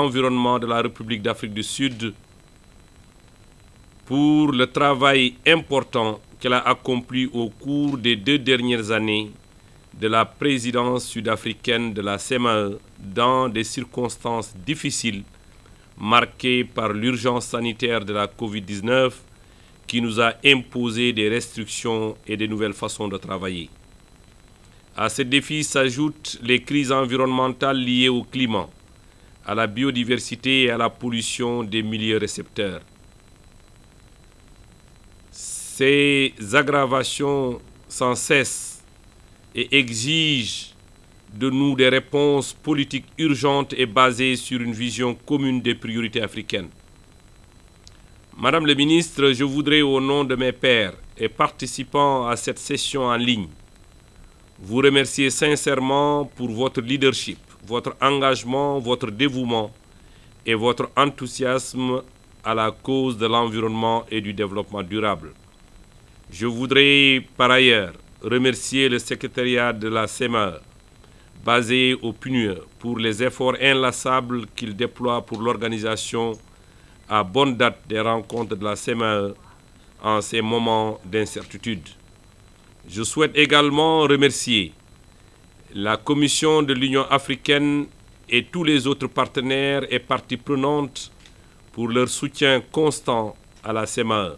Environnement de la République d'Afrique du Sud pour le travail important qu'elle a accompli au cours des 2 dernières années de la présidence sud-africaine de la CEMAE dans des circonstances difficiles marquées par l'urgence sanitaire de la Covid-19 qui nous a imposé des restrictions et de nouvelles façons de travailler. À ces défis s'ajoutent les crises environnementales liées au climat, à la biodiversité et à la pollution des milieux récepteurs. Ces aggravations sans cesse et exigent de nous des réponses politiques urgentes et basées sur une vision commune des priorités africaines. Madame le ministre, je voudrais au nom de mes pairs et participants à cette session en ligne, vous remercier sincèrement pour votre leadership, votre engagement, votre dévouement et votre enthousiasme à la cause de l'environnement et du développement durable. Je voudrais par ailleurs remercier le secrétariat de la CEMAE, basé au PNUE, pour les efforts inlassables qu'il déploie pour l'organisation à bonne date des rencontres de la CEMAE en ces moments d'incertitude. Je souhaite également remercier la Commission de l'Union africaine et tous les autres partenaires et parties prenantes pour leur soutien constant à la CEMAE.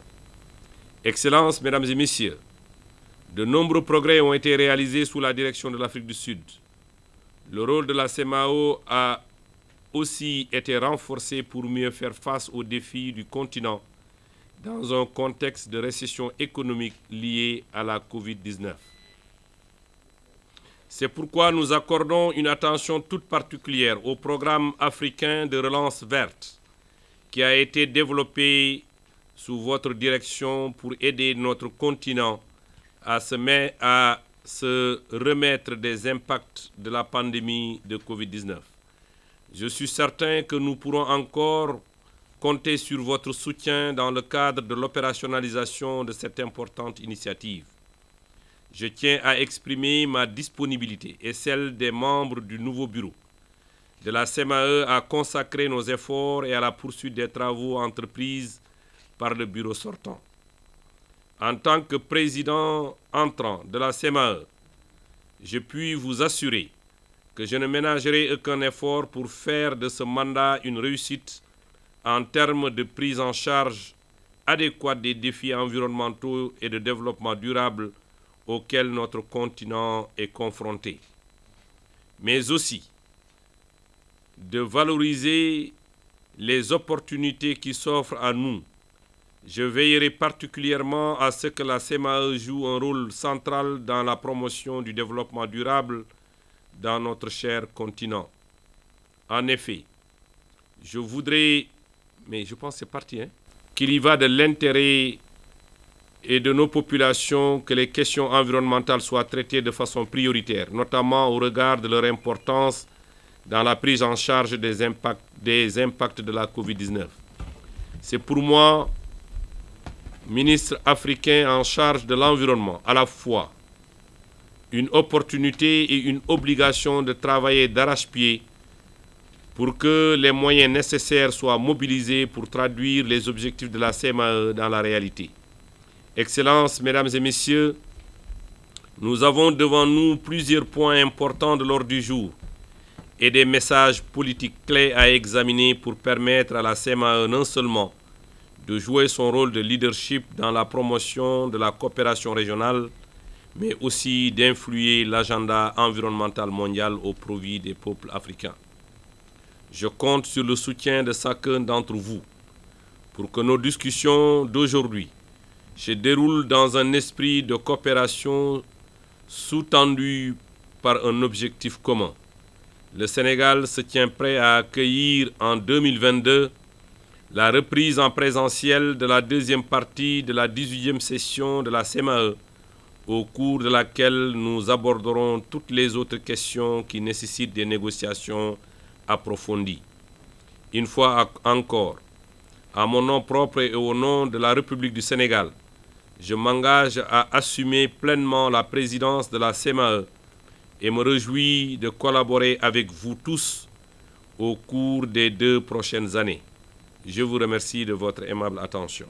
Excellences, Mesdames et Messieurs, de nombreux progrès ont été réalisés sous la direction de l'Afrique du Sud. Le rôle de la CEMAO a aussi été renforcé pour mieux faire face aux défis du continent dans un contexte de récession économique liée à la Covid-19. C'est pourquoi nous accordons une attention toute particulière au programme africain de relance verte qui a été développé sous votre direction pour aider notre continent à se remettre des impacts de la pandémie de Covid-19. Je suis certain que nous pourrons encore compter sur votre soutien dans le cadre de l'opérationnalisation de cette importante initiative. Je tiens à exprimer ma disponibilité et celle des membres du nouveau bureau de la CEMAE à consacrer nos efforts et à la poursuite des travaux entrepris par le bureau sortant. En tant que président entrant de la CEMAE, je puis vous assurer que je ne ménagerai aucun effort pour faire de ce mandat une réussite en termes de prise en charge adéquate des défis environnementaux et de développement durable auxquels notre continent est confronté, mais aussi de valoriser les opportunités qui s'offrent à nous. Je veillerai particulièrement à ce que la CEMAE joue un rôle central dans la promotion du développement durable dans notre cher continent. En effet, je voudrais, mais je pense que c'est parti, qu'il y va de l'intérêt et de nos populations que les questions environnementales soient traitées de façon prioritaire, notamment au regard de leur importance dans la prise en charge des impacts de la Covid-19. C'est pour moi, ministre africain en charge de l'environnement, à la fois une opportunité et une obligation de travailler d'arrache-pied pour que les moyens nécessaires soient mobilisés pour traduire les objectifs de la CEMAE dans la réalité. Excellences, Mesdames et Messieurs, nous avons devant nous plusieurs points importants de l'ordre du jour et des messages politiques clés à examiner pour permettre à la CEMAE non seulement de jouer son rôle de leadership dans la promotion de la coopération régionale, mais aussi d'influer l'agenda environnemental mondial au profit des peuples africains. Je compte sur le soutien de chacun d'entre vous pour que nos discussions d'aujourd'hui se déroulent dans un esprit de coopération sous-tendu par un objectif commun. Le Sénégal se tient prêt à accueillir en 2022 la reprise en présentiel de la deuxième partie de la 18e session de la CEMAE, au cours de laquelle nous aborderons toutes les autres questions qui nécessitent des négociations approfondies. Une fois encore, à mon nom propre et au nom de la République du Sénégal, je m'engage à assumer pleinement la présidence de la CEMAE et me réjouis de collaborer avec vous tous au cours des 2 prochaines années. Je vous remercie de votre aimable attention.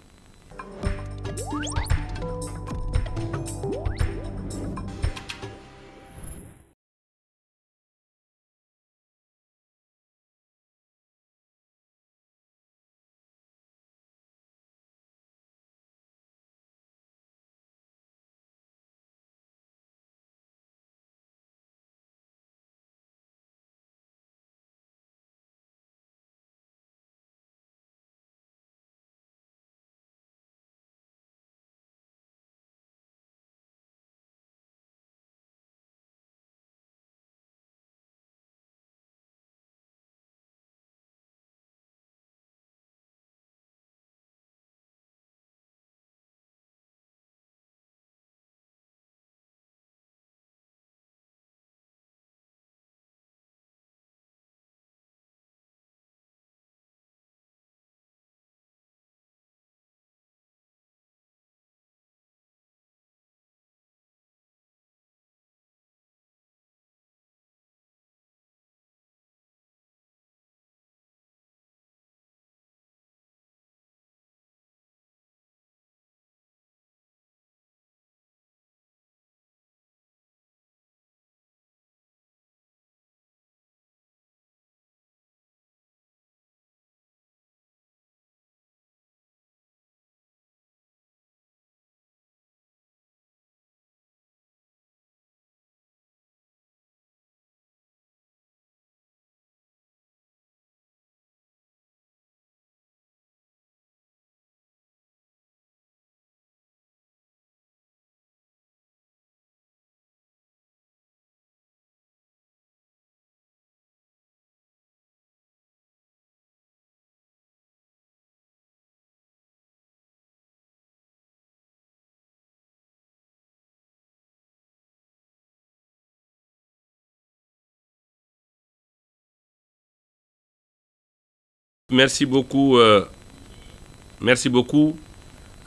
Merci beaucoup.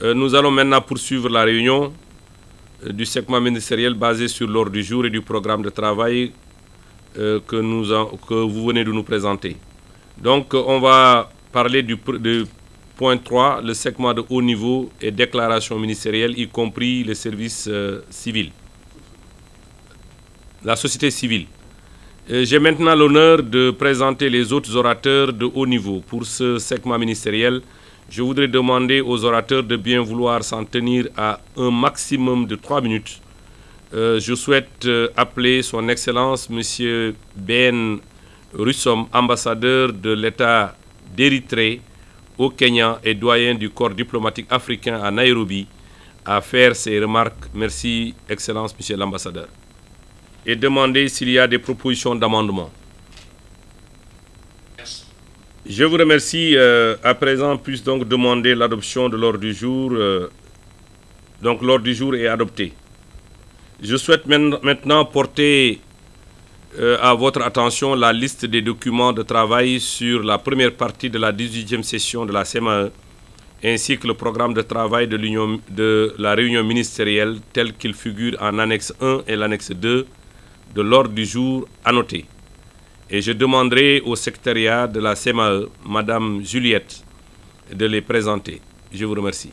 Nous allons maintenant poursuivre la réunion du segment ministériel basé sur l'ordre du jour et du programme de travail que vous venez de nous présenter. Donc, on va parler du point 3, le segment de haut niveau et déclaration ministérielle, y compris les services civils, la société civile. J'ai maintenant l'honneur de présenter les autres orateurs de haut niveau. Pour ce segment ministériel, je voudrais demander aux orateurs de bien vouloir s'en tenir à un maximum de 3 minutes. Je souhaite appeler son Excellence M. Ben Russom, ambassadeur de l'État d'Érythrée au Kenya et doyen du corps diplomatique africain à Nairobi, à faire ses remarques. Merci, Excellence, Monsieur l'ambassadeur. Et demander s'il y a des propositions d'amendement. Je vous remercie. À présent, puis donc demander l'adoption de l'ordre du jour. Donc l'ordre du jour est adopté. Je souhaite maintenant porter à votre attention la liste des documents de travail sur la première partie de la 18e session de la CMAE, ainsi que le programme de travail de la réunion ministérielle tel qu'il figure en annexe 1 et l'annexe 2 de l'ordre du jour annoté. Et je demanderai au secrétariat de la CMAE, Madame Juliette, de les présenter. Je vous remercie.